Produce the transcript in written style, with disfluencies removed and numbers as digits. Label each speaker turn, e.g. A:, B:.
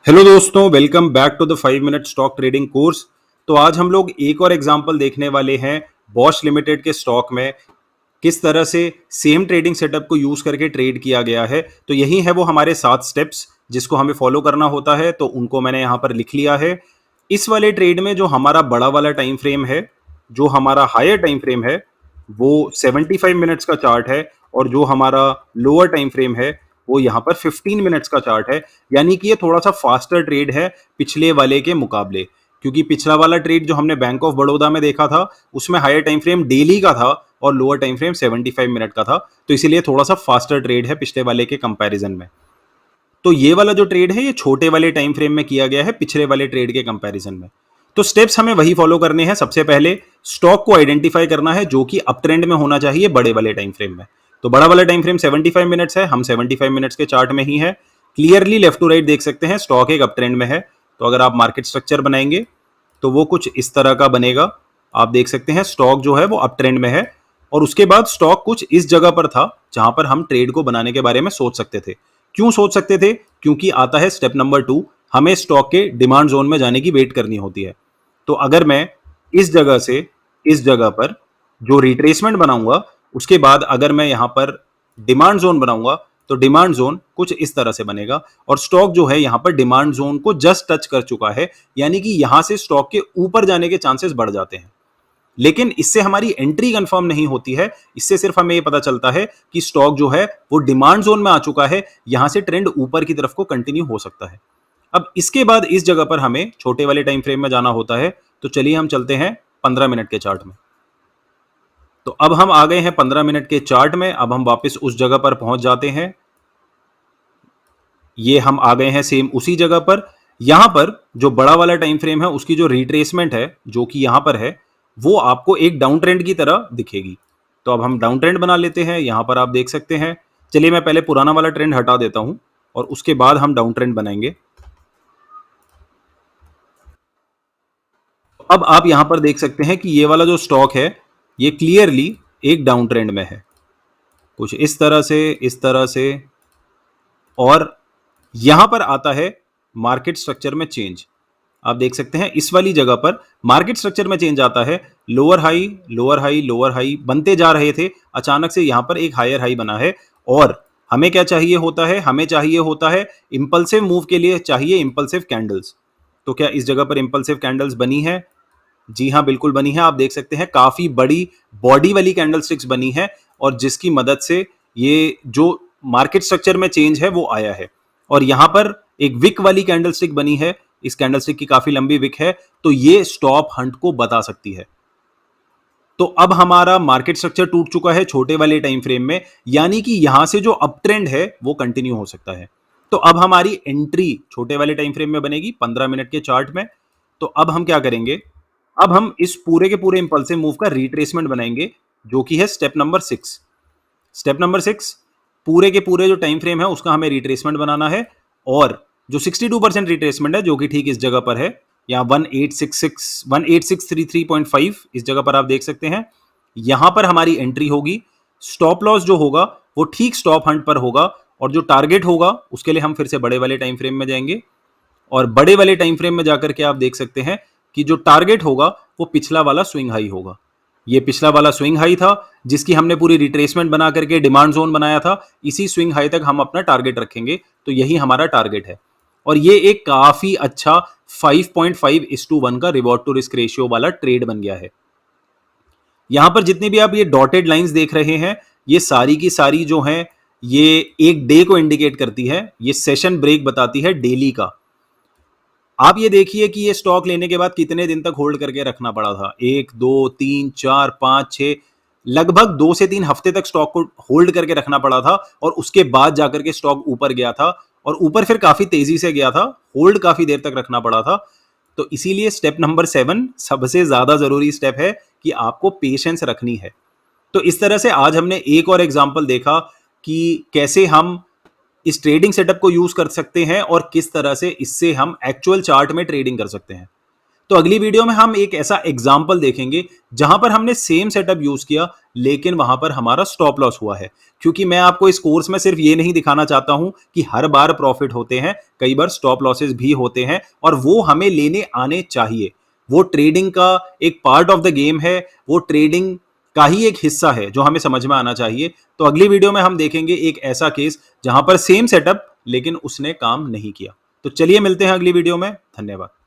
A: Hello दोस्तों, welcome back to the 5 minute stock trading course. तो आज हम लोग एक और एग्जांपल देखने वाले हैं बॉश लिमिटेड के स्टॉक में किस तरह से सेम ट्रेडिंग सेटअप को यूज करके ट्रेड किया गया है। तो यही है वो हमारे 7 स्टेप्स जिसको हमें फॉलो करना होता है, तो उनको मैंने यहाँ पर लिख लिया है। इस वाले ट्रेड में जो हमारा बड़ा वाला टाइम फ्रेम है, जो हमारा हायर टाइम फ्रेम है, वो 75 मिनट्स का चार्ट है। और जो हमारा लोअर टाइम फ्रेम है वो यहाँ पर 15 मिनट्स का चार्ट है। यानी कि ये थोड़ा सा फास्टर ट्रेड है पिछले वाले के मुकाबले, क्योंकि पिछला वाला ट्रेड जो हमने बैंक ऑफ बड़ौदा में देखा था उसमें हायर टाइम फ्रेम डेली का था और लोअर टाइम फ्रेम 75 मिनट का था। तो इसीलिए थोड़ा सा फास्टर ट्रेड है पिछले वाले के कंपैरिजन में। तो ये वाला जो ट्रेड है ये छोटे वाले टाइम फ्रेम में किया गया है पिछले वाले ट्रेड के कंपैरिजन में। तो स्टेप्स हमें वही फॉलो करने हैं। सबसे पहले स्टॉक को आइडेंटिफाई करना है जो कि अप ट्रेंड में होना चाहिए बड़े वाले टाइम फ्रेम में। तो बड़ा वाला टाइम फ्रेम 75 मिनट्स है, हम 75 मिनट्स के चार्ट में ही है। क्लियरली लेफ्ट टू राइट देख सकते हैं स्टॉक एक अप ट्रेंड में है। तो अगर आप मार्केट स्ट्रक्चर बनाएंगे तो वो कुछ इस तरह का बनेगा। आप देख सकते हैं स्टॉक जो है वो अप ट्रेंड में है और उसके बाद स्टॉक कुछ इस जगह पर था जहां पर हम ट्रेड को बनाने के बारे में सोच सकते थे। क्यों सोच सकते थे? क्योंकि आता है स्टेप नंबर 2, हमें स्टॉक के डिमांड जोन में जाने की वेट करनी होती है। तो अगर मैं इस जगह से इस जगह पर जो रिट्रेसमेंट बनाऊंगा, उसके बाद अगर मैं यहां पर डिमांड जोन बनाऊंगा तो डिमांड जोन कुछ इस तरह से बनेगा और स्टॉक जो है यहां पर डिमांड जोन को जस्ट टच कर चुका है। यानी कि यहां से स्टॉक के ऊपर जाने के चांसेस बढ़ जाते हैं। लेकिन इससे हमारी एंट्री कंफर्म नहीं होती है। इससे सिर्फ हमें ये पता चलता है कि स्टॉक जो है वो डिमांड जोन में आ चुका है, यहां से ट्रेंड ऊपर की तरफ को कंटिन्यू हो सकता है। अब इसके बाद इस जगह पर हमें छोटे वाले टाइम फ्रेम में जाना होता है। तो चलिए हम चलते हैं 15 मिनट के चार्ट में। तो अब हम आ गए हैं 15 मिनट के चार्ट में। अब हम वापस उस जगह पर पहुंच जाते हैं। ये हम आ गए हैं सेम उसी जगह पर। यहां पर जो बड़ा वाला टाइम फ्रेम है उसकी जो रिट्रेसमेंट है जो कि यहां पर है, वो आपको एक डाउन ट्रेंड की तरह दिखेगी। तो अब हम डाउन ट्रेंड बना लेते हैं। यहां पर आप देख सकते हैं। चलिए मैं पहले पुराना वाला ट्रेंड हटा देता हूं और उसके बाद हम डाउन ट्रेंड बनाएंगे। अब आप यहां पर देख सकते हैं कि ये वाला जो स्टॉक है ये क्लियरली एक डाउन ट्रेंड में है, कुछ इस तरह से। और यहां पर आता है मार्केट स्ट्रक्चर में चेंज। आप देख सकते हैं इस वाली जगह पर मार्केट स्ट्रक्चर में चेंज आता है। Lower high lower high lower high बनते जा रहे थे, अचानक से यहां पर एक हायर हाई बना है। और हमें क्या चाहिए होता है? हमें चाहिए होता है इंपल्सिव मूव के लिए चाहिए इंपल्सिव कैंडल्स। तो क्या इस जगह पर इंपल्सिव कैंडल्स बनी है? जी हाँ, बिल्कुल बनी है। आप देख सकते हैं काफी बड़ी बॉडी वाली कैंडल स्टिक्स बनी है और जिसकी मदद से ये जो मार्केट स्ट्रक्चर में चेंज है वो आया है। और यहां पर एक विक वाली कैंडल स्टिक बनी है। इस कैंडल स्टिक की काफी लंबी विक है, तो ये स्टॉप हंट को बता सकती है। तो अब हमारा मार्केट स्ट्रक्चर टूट चुका है छोटे वाले टाइम फ्रेम में, यानी कि यहां से जो अप ट्रेंड है वो कंटिन्यू हो सकता है। तो अब हमारी एंट्री छोटे वाले टाइम फ्रेम में बनेगी 15 मिनट के चार्ट में। तो अब हम क्या करेंगे? अब हम इस पूरे के पूरे इंपल्सिव मूव का रिट्रेसमेंट बनाएंगे जो कि है स्टेप नंबर 6। स्टेप नंबर 6, पूरे के पूरे जो टाइम फ्रेम है उसका हमें रिट्रेसमेंट बनाना है। और जो 62% रिट्रेसमेंट है जो कि ठीक इस जगह पर है, यहाँ 1863.5 इस जगह पर आप देख सकते हैं। यहां पर हमारी एंट्री होगी। स्टॉप लॉस जो होगा वो ठीक स्टॉप हंट पर होगा और जो टारगेट होगा उसके लिए हम फिर से बड़े वाले टाइम फ्रेम में जाएंगे। और बड़े वाले टाइम फ्रेम में जाकर के आप देख सकते हैं कि जो टारगेट होगा वो पिछला वाला स्विंग हाई होगा। ये पिछला वाला स्विंग हाई था जिसकी हमने पूरी रिट्रेसमेंट बना करके डिमांड जोन बनाया था। इसी स्विंग हाई तक हम अपना टारगेट रखेंगे। तो यही हमारा टारगेट है। और ये एक काफी अच्छा 5.5:1 का रिवॉर्ड टू रिस्क रेशियो वाला ट्रेड बन गया है। यहां पर जितनी भी आप ये डॉटेड लाइंस देख रहे हैं, ये सारी की सारी जो हैं ये एक डे को इंडिकेट करती है। ये सेशन ब्रेक बताती है डेली का। आप ये देखिए कि ये स्टॉक लेने के बाद कितने दिन तक होल्ड करके रखना पड़ा था। 1 2 3 4 5 6, लगभग 2 से 3 हफ्ते तक स्टॉक को होल्ड करके रखना पड़ा था। और उसके बाद जाकर के स्टॉक ऊपर गया था और ऊपर फिर काफी तेजी से गया था। होल्ड काफी देर तक रखना पड़ा था। तो इसीलिए स्टेप नंबर 7 सबसे ज्यादा जरूरी स्टेप है कि आपको पेशेंस रखनी है। तो इस तरह से आज हमने एक और एग्जांपल देखा कि कैसे हम इस ट्रेडिंग सेटअप को यूज कर सकते हैं और किस तरह से इससे हम एक्चुअल चार्ट में ट्रेडिंग कर सकते हैं। तो तो अगली वीडियो में हम एक ऐसा एग्जाम्पल देखेंगे जहां पर हमने सेम सेटअप यूज किया लेकिन वहां पर हमारा स्टॉप लॉस हुआ है। क्योंकि मैं आपको इस कोर्स में सिर्फ ये नहीं दिखाना चाहता हूं कि हर बार प्रॉफिट होते हैं, कई बार स्टॉप लॉसेस भी होते हैं और वो हमें लेने आने चाहिए। वो ट्रेडिंग का एक पार्ट ऑफ द गेम है, वो ट्रेडिंग का ही एक हिस्सा है जो हमें समझ में आना चाहिए। तो अगली वीडियो में हम देखेंगे एक ऐसा केस जहां पर सेम सेटअप लेकिन उसने काम नहीं किया। तो चलिए मिलते हैं अगली वीडियो में। धन्यवाद।